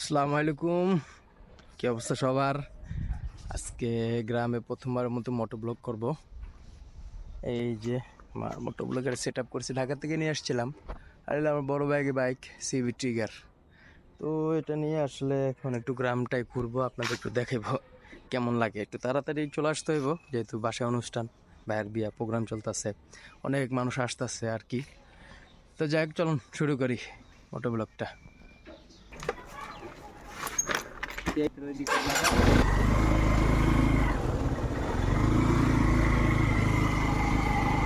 আসসালামু আলাইকুম। কি অবস্থা সবার? আজকে গ্রামে প্রথমবারের মতো মোটো ব্লগ করব। এই যে মোটো ব্লগের সেট আপ করছি, ঢাকা থেকে নিয়ে আসছিলাম। আর এলো আমার বড় ব্যাগে বাইক সিবি ট্রিগার। তো এটা নিয়ে আসলে এখন একটু গ্রামটাই ঘুরবো, আপনাদের একটু দেখাবো কেমন লাগে। একটু তাড়াতাড়ি চলে আসতে হইব, যেহেতু বাসায় অনুষ্ঠান, ভাইয়ের বিয়া প্রোগ্রাম চলতেছে, অনেক মানুষ আসতেছে আর কি। তো যাই হোক, চলুন শুরু করি মোটো ব্লগটা।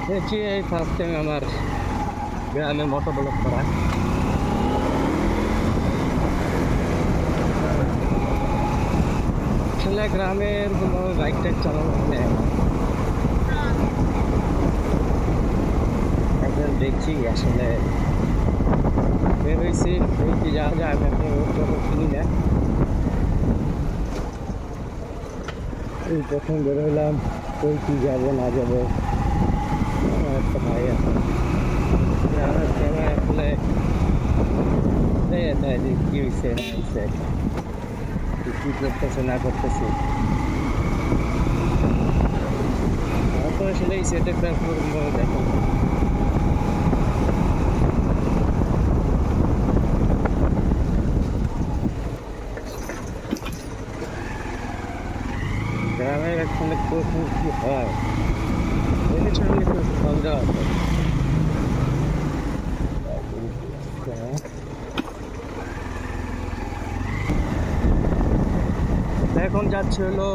দেখছি এই ফার্স্ট টাইম আমার গ্রামে মোটো ব্লগ করা। আসলে গ্রামের কোনো বাইক টাইক চালানো হয় না। এখন দেখছি আসলে বের হয়েছি, দেখছি যাওয়া যায়, আমি এখন কোনো চিনি না। এই প্রথম বের হইলাম, কই কি যাবো না যাবো। আমার একটা ভাই আছে, আমার ক্যামেরা আসলে দেয় যে কি হয়েছে না হয়েছে, কি করতেছে না করতেছে। আমার তো আসলে এই সেটআপটা দেখো। গ্রামের এখানে কখন কি হয় এদের সামনে একটু সন্দেহ আছে। এখন যাচ্ছে হলো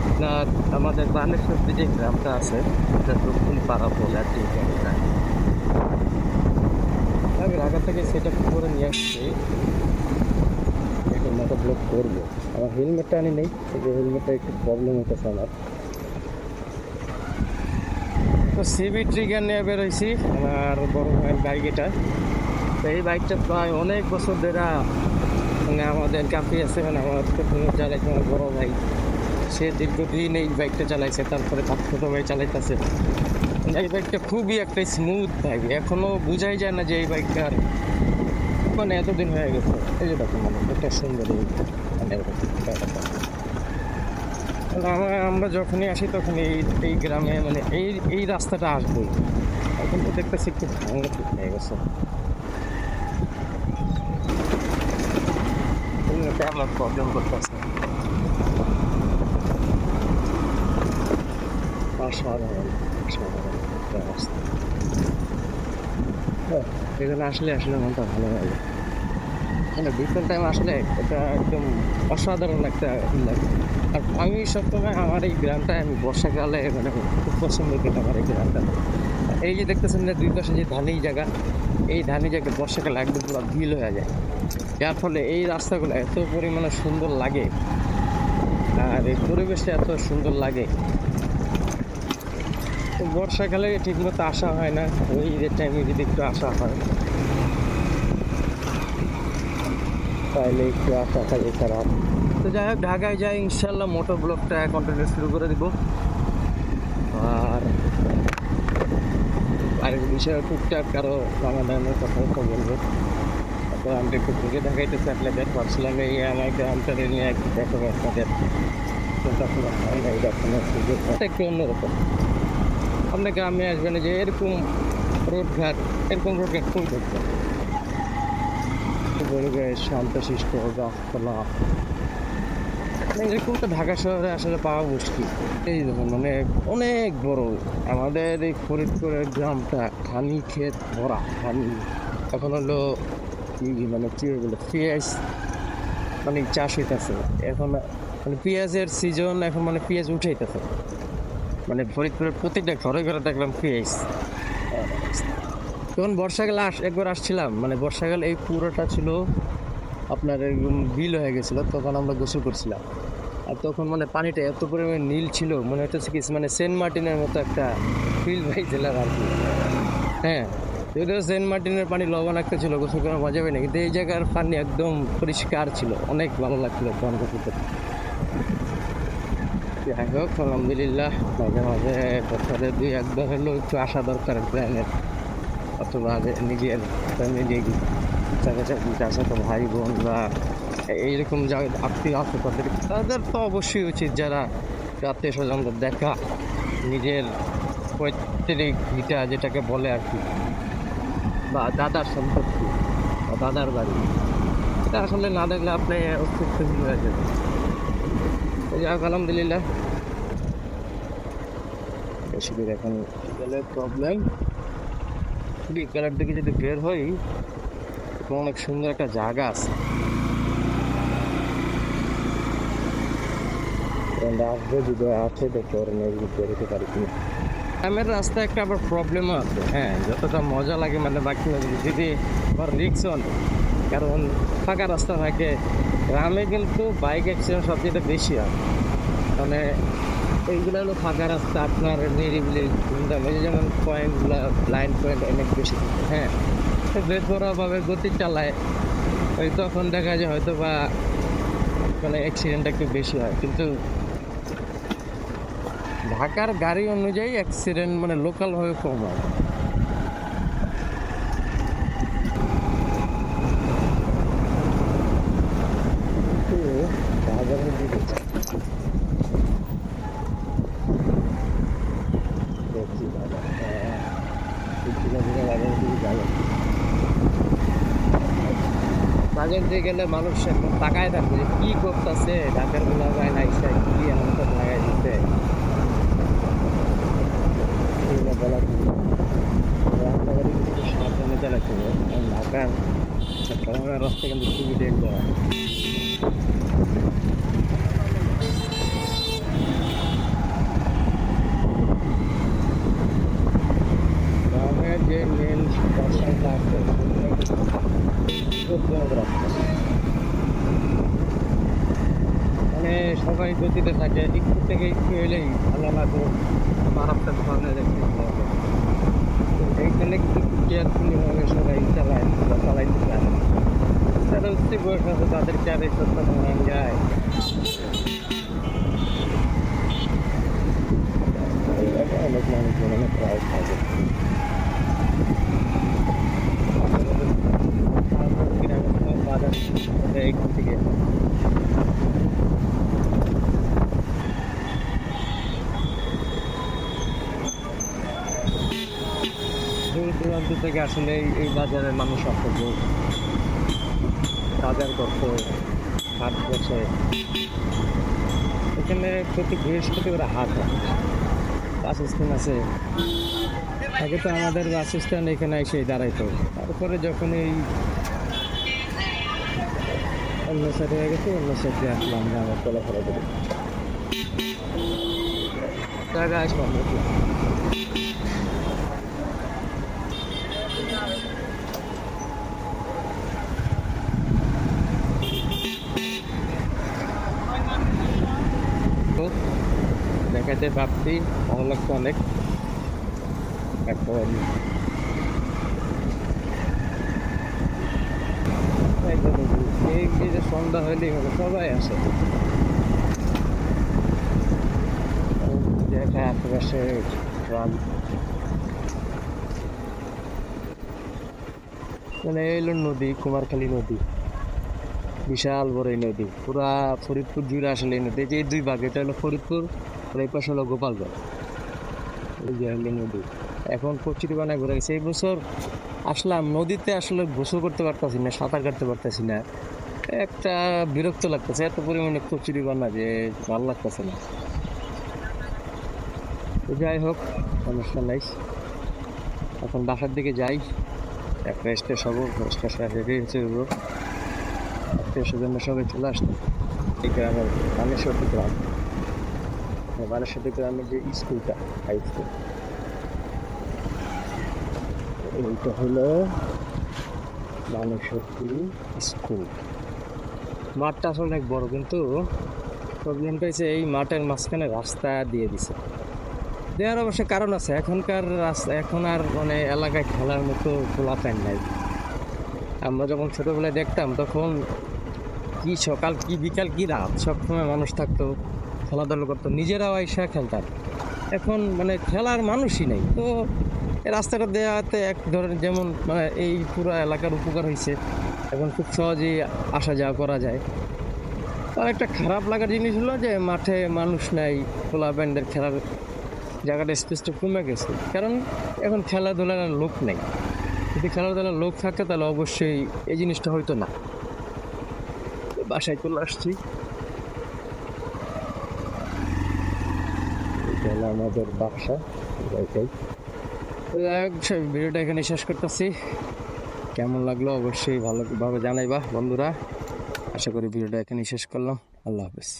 আপনার আমাদের বানেশ্বর যে গ্রামটা আছে, এটা দক্ষিণ পাড়া বলে আর কি গ্রামটা। আমি ঢাকা থেকে সেটা করে নিয়ে আসছি, এখন মোটো ব্লগ করবো। আমার হেলমেটটা আনি নেই, এই যে হেলমেটটা একটু প্রবলেম হতেছে আমার। তো সিবি ট্রিগার নিয়ে বেরোইছি, আমার বড় ভাইয়ের বাইক এটা। তো এই বাইকটা প্রায় অনেক বছর ধরে মানে আমাদের কাপি আছে, মানে আমার চালাইছে আমার বড় ভাই। সে দীর্ঘদিন এই বাইকটা চালাইছে, তারপরে তার ছোটো ভাই চালাইতেছে। এই বাইকটা খুবই একটা স্মুথ বাইক, এখনো বোঝাই যায় না যে এই বাইকটার মানে এতদিন হয়ে গেছে। এই যে দেখুন, মানে একটা সুন্দর আমরা যখনই আসি তখন এই গ্রামে মানে এই রাস্তাটা আসবোই। এখন তো দেখতেছি একটু ভাঙা ঠিক হয়ে গেছে। আমার প্রবলেম করতেছে। অসাধারণ অসাধারণ একটা রাস্তা। এখানে আসলে মনটা ভালো লাগে। মানে বিকেল টাইম আসলে এটা একদম অসাধারণ একটা লাগে। আর আমি সবসময় আমার এই গ্রামটা আমি বর্ষাকালে মানে খুব পছন্দ করি আমার এই গ্রামটা। এই যে দেখতেছেন যে দুই পাশে যে ধানি জায়গা, এই ধানি জায়গা বর্ষাকালে একদম পুরো ভিল হয়ে যায়, যার ফলে এই রাস্তাগুলো এত পরিমাণে সুন্দর লাগে আর এই পরিবেশটা এত সুন্দর লাগে। তো বর্ষাকালে ঠিকমতো আসা হয় না, ওই ঈদের টাইমে যদি একটু আসা হয় তাহলে একটু আসা হয়, এছাড়া। তো যাই হোক, ঢাকায় যাই ইনশাল্লাহ মোটো ব্লগটা কন্টিনিউ শুরু করে দিব। আর আরেক বিষয়ে টুকটাক কারো সমাধানের কথা বলবো। তারপর আমি একটু ঘুরে দেখাইতেছি আপনাদের, ভাবছিলাম এই আমার গ্রামটা নিয়ে একটু দেখাবো আপনাদের। তখন হয় না, এই দেখানোর সুযোগ একটু অন্যরকম। আপনি গ্রামে আসবেন যে এরকম রোডঘাট, এরকম রোডঘাট খুব দেখবেন, পরিবেশ শান্তশিষ্ট, গাছপালা, এরকম তো ঢাকা শহরে আসলে পাওয়া মুশকিল। এই দেখুন মানে অনেক বড় আমাদের এই ফরিদপুরের গ্রামটা, ধানি ক্ষেত ভরা ধানি। এখন হলো কি মানে কি বলে পেঁয়াজ মানে চাষ হইতেছে এখন, মানে পেঁয়াজের সিজন এখন, মানে পেঁয়াজ উঠাইতেছে। মানে ফরিদপুরের প্রত্যেকটা ঘরে ঘরে দেখলাম পেঁয়াজ। তখন বর্ষাকালে একবার আসছিলাম, মানে বর্ষাকাল এই পুরোটা ছিল আপনার বিল হয়ে গেছিলো, তখন আমরা গোসল করছিলাম। আর তখন মানে পানিটা এত পরিমাণে নীল ছিল, মনে হচ্ছে কি মানে সেন্ট মার্টিনের মতো একটা ফিল পাইছিলাম আর কি। হ্যাঁ, যদিও সেন্ট মার্টিনের পানি লবণাক্ত ছিল, গোসল করার মজা পাই না, কিন্তু এই জায়গার পানি একদম পরিষ্কার ছিল, অনেক ভালো লাগছিল তখন গোসল করতে। যাই হোক, আলহামদুলিল্লাহ, মাঝে মাঝে বছরে 2-1 বার হলেও একটু আসা দরকার গ্রামের, অথবা নিজের ফ্যামিলি কাছাকাছি চাচাতো ভাই বোন বা এইরকম যারা আত্মীয় আছে তাদের তো অবশ্যই উচিত, যারা আত্মীয় স্বজনদের দেখা, নিজের পৈতৃক ভিটা যেটাকে বলে আর কি, বা দাদার সম্পত্তি বা দাদার বাড়ি, এটা আসলে না দেখলে আপনি অস্তিত্ব হয়ে যাবে। যাক, আলহামদুলিল্লাহ। বেশি এখন বিকালের প্রবলেম, বিকালের দিকে যদি বের হই অনেক সুন্দর একটা জায়গা আছে, আসবে যদি আছে দেখতে পারেন, বেরোতে পারি কিনা। গ্রামের রাস্তা একটা আবার প্রবলেমও আছে, হ্যাঁ, যতটা মজা লাগে মানে বাকি যদি আবার রিক্স অনেক, কারণ ফাঁকা রাস্তা থাকে। গ্রামে কিন্তু বাইক অ্যাক্সিডেন্ট সবচেয়ে বেশি হয়, মানে এইগুলো হলো ফাঁকা রাস্তা, আপনার নিরিবিলি যেমন পয়েন্টগুলো, লাইন পয়েন্ট অনেক বেশি থাকে, হ্যাঁ, বেপরোয়াভাবে গতি চালায়, ওই তখন দেখা যায় হয়তো বা মানে অ্যাক্সিডেন্ট একটু বেশি হয়। কিন্তু ঢাকার গাড়ি অনুযায়ী অ্যাক্সিডেন্ট মানে লোকালভাবে কম হয়। বাজার দিয়ে গেলে মানুষ এখন তাকায় থাকবে যে কি করতেছে, ঢাকার গুলা যায় না, কি এমন সব লাগাই দিচ্ছে, বলা রাস্তাঘাটে কিন্তু সাবধানে চালাতে হবে, কারণ ঢাকার চট্টগ্রামের রাস্তা কিন্তু খুবই ডেঞ্জার। গ্রামের যে মেন রাস্তাটা আছে মানে সবাই গতিতে থাকে, একটু থেকে একটু এলেই ভালো লাগবে, মারাত্মক ধরনের দেখতে হবে। এইখানে কিন্তু কেয়ারফুলিভাবে সবাই চালায় বা চালাইতে চায়, যারা উচ্চ বয়স আছে তাদেরকে আর এই সত্য ভাঙান যায়। অনেক মানুষজন অনেক প্রায় থাকে, বাজার এইখান থেকে দূর দূরান্ত থেকে আসলে এই বাজারের মানুষ আসতো, বাজার করতো, হাট বসে এখানে। প্রতি বৃহস্পতিবার হাট হয়, বাস স্ট্যান্ড আছে, আগে তো আমাদের বাস স্ট্যান্ড এখানে এসে দাঁড়াইতো, তারপরে যখন এই অন্য সাইডে হয়ে গেছে, অন্য সাইডে আসলাম যে আমার চলাফেরা করি, জায়গা আসলাম দেখলাম। দেখাতে ভাবছি ভালো লাগতো অনেক, এখন এই যে সন্ধ্যা হইলেই হলো সবাই আসে, দেখা আশেপাশে গ্রাম, মানে এলো নদী, কুমারখালী নদী, বিশাল বড় এই নদী, পুরা ফরিদপুর জুড়ে আসলে এই নদী, যে দুই ভাগ, এটা হলো ফরিদপুর আর এই পাশে হলো গোপালগঞ্জ, এই যে হলো নদী। এখন কচুরিপানা ঘুরে গেছে, এই বছর আসলাম নদীতে আসলে গোসল করতে পারতেছি না, সাঁতার কাটতে পারতেছি না, একটা বিরক্ত লাগতেছে, এত পরিমাণে কচুরিপানা যে ভালো লাগতেছে না। তো যাই হোক, সমস্যা নাই, এখন বাসার দিকে যাই, একটা স্টেজ হবো, স্টেশন রেডি হচ্ছে সেজন্য সবাই চলে আসতো। এই গ্রামের বানেশ্বরী গ্রাম, বানেশ্বরী গ্রামের যে স্কুলটা, হাই স্কুল, এইটা হলো বানেশ্বরী স্কুল। মাঠটা আসলে অনেক বড়, কিন্তু প্রবলেমটা হচ্ছে এই মাঠের মাঝখানে রাস্তা দিয়ে দিছে, দেওয়ার অবশ্য কারণ আছে, এখনকার রাস্তা এখন আর মানে এলাকায় খেলার মতো খোলাফাইন নাই। আমরা যখন ছোটোবেলায় দেখতাম তখন কি সকাল কি বিকাল কি রাত সবসময় মানুষ থাকতো, খেলাধুলা করতো, নিজেরাও আইসা খেলতাম। এখন মানে খেলার মানুষই নেই, তো এই রাস্তাটা দেওয়াতে এক ধরনের যেমন মানে এই পুরো এলাকার উপকার হয়েছে, এখন খুব সহজেই আসা যাওয়া করা যায়। আর একটা খারাপ লাগার জিনিস হলো যে মাঠে মানুষ নাই, খোলা ব্যান্ডের খেলার জায়গাটা স্পেসটা কমে গেছে, কারণ এখন খেলাধুলার আর লোক নেই। যদি খেলাধুলার লোক থাকে তাহলে অবশ্যই এই জিনিসটা হয়তো না। বাসায় চলে আসছি, এটা হলো আমাদের বাসা। ভিডিওটা এখানে শেষ করতেছি। কেমন লাগলো অবশ্যই ভালোভাবে জানাইবা বন্ধুরা। আশা করি ভিডিওটা এখানে শেষ করলাম। আল্লাহ হাফেজ।